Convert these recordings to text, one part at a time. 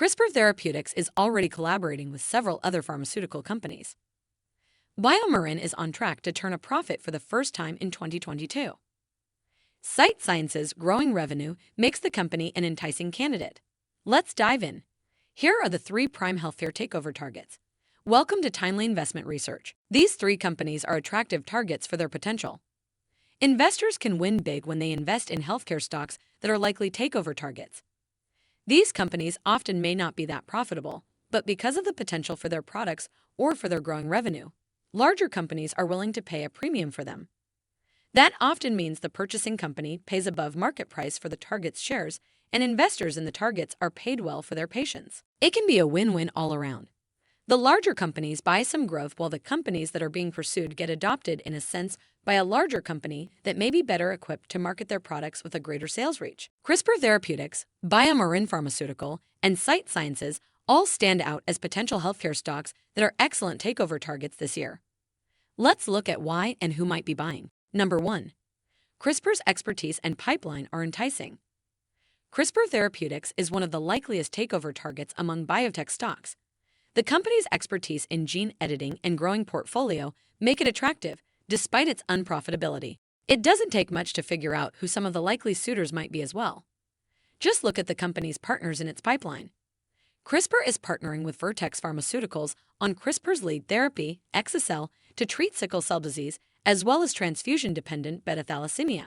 CRISPR Therapeutics is already collaborating with several other pharmaceutical companies. BioMarin is on track to turn a profit for the first time in 2022. Sight Sciences' growing revenue makes the company an enticing candidate. Let's dive in. Here are the 3 prime healthcare takeover targets. Welcome to Timely Investment Research. These 3 companies are attractive targets for their potential. Investors can win big when they invest in healthcare stocks that are likely takeover targets. These companies often may not be that profitable, but because of the potential for their products or for their growing revenue, larger companies are willing to pay a premium for them. That often means the purchasing company pays above market price for the target's shares, and investors in the targets are paid well for their patience. It can be a win-win all around. The larger companies buy some growth while the companies that are being pursued get adopted in a sense by a larger company that may be better equipped to market their products with a greater sales reach. CRISPR Therapeutics, BioMarin Pharmaceutical, and Sight Sciences all stand out as potential healthcare stocks that are excellent takeover targets this year. Let's look at why and who might be buying. Number 1. CRISPR's expertise and pipeline are enticing. CRISPR Therapeutics is one of the likeliest takeover targets among biotech stocks. The company's expertise in gene editing and growing portfolio make it attractive, despite its unprofitability. It doesn't take much to figure out who some of the likely suitors might be as well. Just look at the company's partners in its pipeline. CRISPR is partnering with Vertex Pharmaceuticals on CRISPR's lead therapy, exa-cel, to treat sickle cell disease as well as transfusion-dependent beta thalassemia.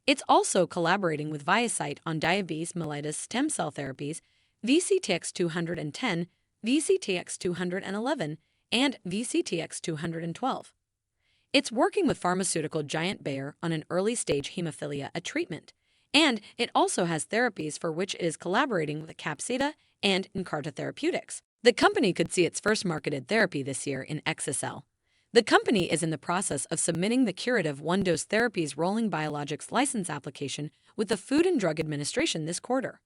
It's also collaborating with ViaCyte on diabetes mellitus stem cell therapies, VCTX210, VCTX211, and VCTX212. It's working with pharmaceutical giant Bayer on an early-stage hemophilia A treatment, and it also has therapies for which it is collaborating with Capsida and Nkarta Therapeutics. The company could see its first marketed therapy this year in exa-cel. The company is in the process of submitting the curative one-dose therapies rolling biologics license application with the Food and Drug Administration this quarter.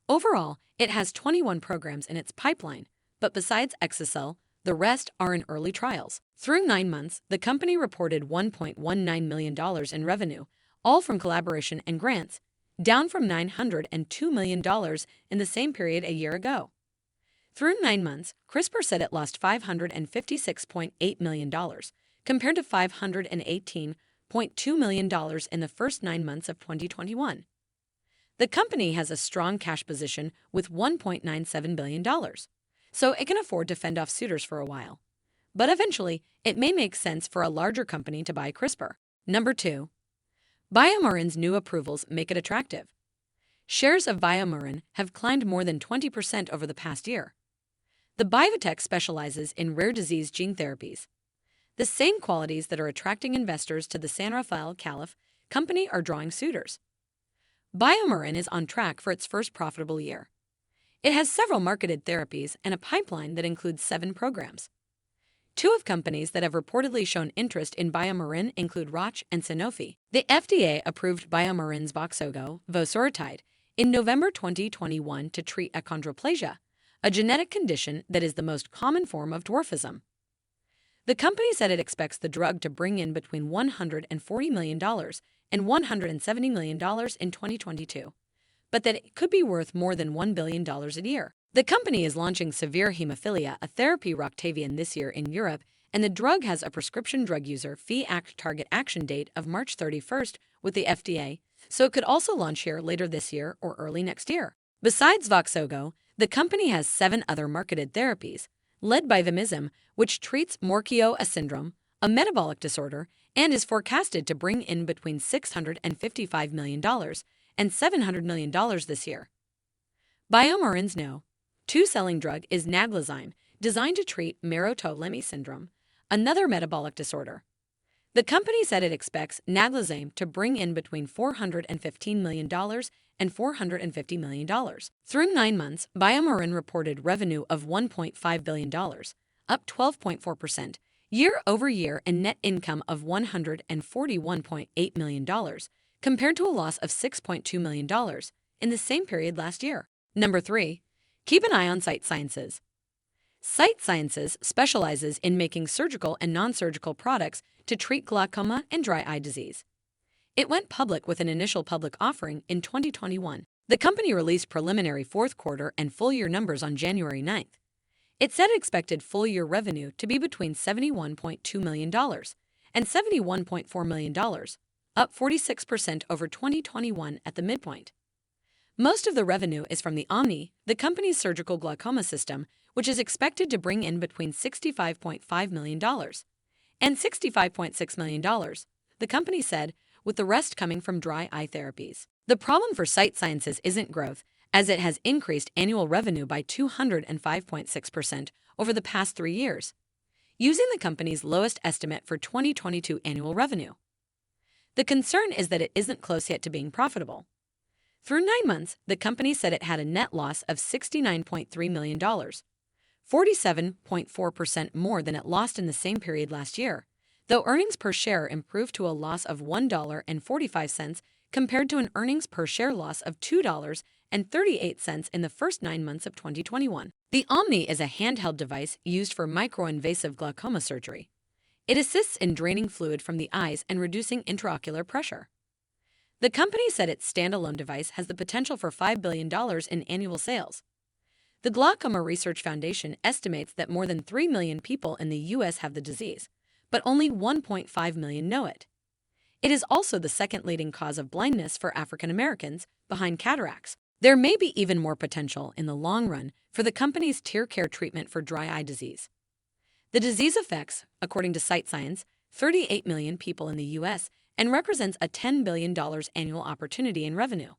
Overall, it has 21 programs in its pipeline, but besides exa-cel, the rest are in early trials. Through 9 months, the company reported $1.19 million in revenue, all from collaboration and grants, down from $902 million in the same period a year ago. Through 9 months, CRISPR said it lost $556.8 million, compared to $518.2 million in the first 9 months of 2021. The company has a strong cash position with $1.97 billion, so it can afford to fend off suitors for a while. But eventually, it may make sense for a larger company to buy CRISPR. Number 2. BioMarin's new approvals make it attractive. Shares of BioMarin have climbed more than 20% over the past year. The biotech specializes in rare disease gene therapies. The same qualities that are attracting investors to the San Rafael Calif company are drawing suitors. BioMarin is on track for its first profitable year. It has several marketed therapies and a pipeline that includes 7 programs. 2 of companies that have reportedly shown interest in BioMarin include Roche and Sanofi. The FDA approved BioMarin's Voxzogo, vosoritide, in November 2021 to treat achondroplasia, a genetic condition that is the most common form of dwarfism. The company said it expects the drug to bring in between $140 million and $170 million in 2022, but that it could be worth more than $1 billion a year. The company is launching severe hemophilia, a therapy Roctavian, this year in Europe, and the drug has a Prescription Drug User Fee Act target action date of March 31st with the FDA, so it could also launch here later this year or early next year. Besides Voxzogo, the company has 7 other marketed therapies, led by Vimizim, which treats Morquio syndrome, a metabolic disorder, and is forecasted to bring in between $655 million and $700 million this year. BioMarin's two-selling drug is Naglazyme, designed to treat Merritt-Tolemy syndrome, another metabolic disorder. The company said it expects Naglazyme to bring in between $415 million and $450 million. Through 9 months, BioMarin reported revenue of $1.5 billion, up 12.4% year-over-year, and net income of $141.8 million, compared to a loss of $6.2 million in the same period last year. Number 3. Keep an eye on Sight Sciences. Sight Sciences specializes in making surgical and non-surgical products to treat glaucoma and dry eye disease. It went public with an initial public offering in 2021. The company released preliminary fourth quarter and full year numbers on January 9th. It said it expected full year revenue to be between $71.2 million and $71.4 million, up 46% over 2021 at the midpoint. Most of the revenue is from the Omni, the company's surgical glaucoma system, which is expected to bring in between $65.5 million and $65.6 million, the company said, with the rest coming from dry eye therapies. The problem for Sight Sciences isn't growth, as it has increased annual revenue by 205.6% over the past 3 years, using the company's lowest estimate for 2022 annual revenue. The concern is that it isn't close yet to being profitable. Through 9 months, the company said it had a net loss of $69.3 million, 47.4% more than it lost in the same period last year, though earnings per share improved to a loss of $1.45 compared to an earnings per share loss of $2.38 in the first 9 months of 2021. The Omni is a handheld device used for microinvasive glaucoma surgery. It assists in draining fluid from the eyes and reducing intraocular pressure. The company said its standalone device has the potential for $5 billion in annual sales. The Glaucoma Research Foundation estimates that more than 3 million people in the U.S. have the disease, but only 1.5 million know it. It is also the second leading cause of blindness for African Americans, behind cataracts. There may be even more potential in the long run for the company's TearCare treatment for dry eye disease. The disease affects, according to Sight Science, 38 million people in the U.S. and represents a $10 billion annual opportunity in revenue.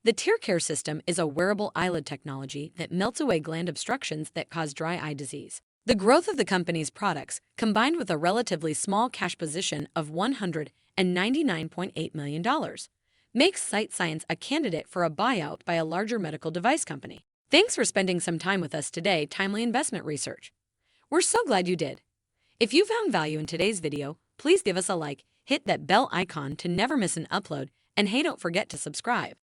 The TearCare system is a wearable eyelid technology that melts away gland obstructions that cause dry eye disease. The growth of the company's products, combined with a relatively small cash position of $199.8 million, makes Sight Science a candidate for a buyout by a larger medical device company. Thanks for spending some time with us today, Timely Investment Research. We're so glad you did. If you found value in today's video, please give us a like, hit that bell icon to never miss an upload, and hey, don't forget to subscribe.